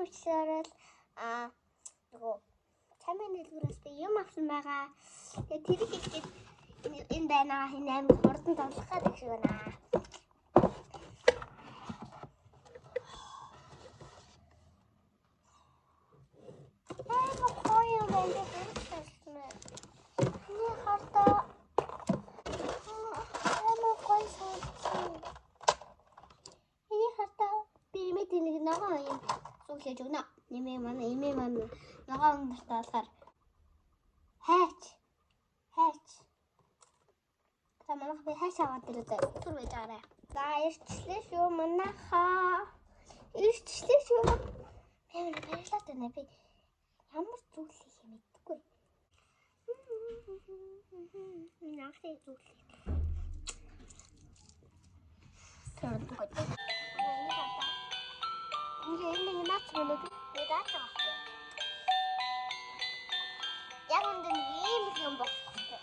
учраас нөгөө чамын дэлгүүрээс би юм авсан байгаа. Тэгээ тэрийг ихэд энэ байна. Энэ амар хурдан тоглох гэдэг шиг байна. Ногоо юм суулж өгнө. Нэмээ манай ногоо нартай болохоор хайч. Та манайх би хайч аваад ирээд түр байж байгаарай. За ирчлээ шүү манайхаа. Ямар баярлалаа тань би ямар зүйл хийх юм мэдгүй. Нахтай зүйл. Тэрдгүүд. Ini naaч мөн үү даач байгаа. Яг үнд нь ийм юм болохгүй.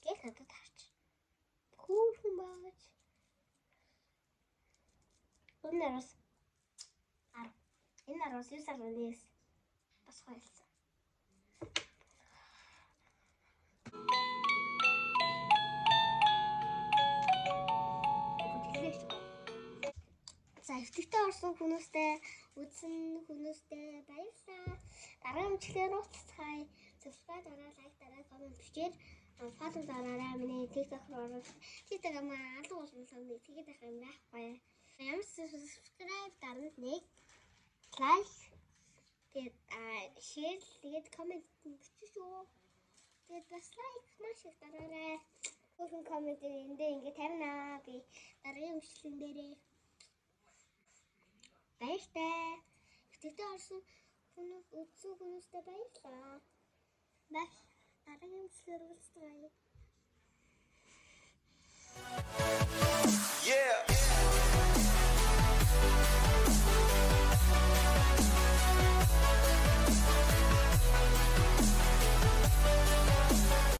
Гэх надад харч. Хүүхэн баач. Энэ араас 9 сарын бас хойлсон. За өвтгтээ орсон хүмүүстээ үзсэн хүмүүстээ баярлалаа. Дараагийн бичлэгээр уулзцгаая. Subscribe дараа, лайк дараа, коммент бичээр follow дараарай. Миний TikTok руу TikTok маань алга болсон санагдав. Тэгээд байх юм байхгүй. Ямар subscribe дарна нэг лайк тэгээд share тэгээд коммент биччихөө. Тэгээд бас лайк маш их дараарай. Бүхэн коммент эндээ ингэ тавина. Би дараагийн бичлэгэн дээрээ баяртай. Өвтгтээ орсон хүмүүстээ баярлалаа. Дараагийн бичлэгээр уулзцгаая.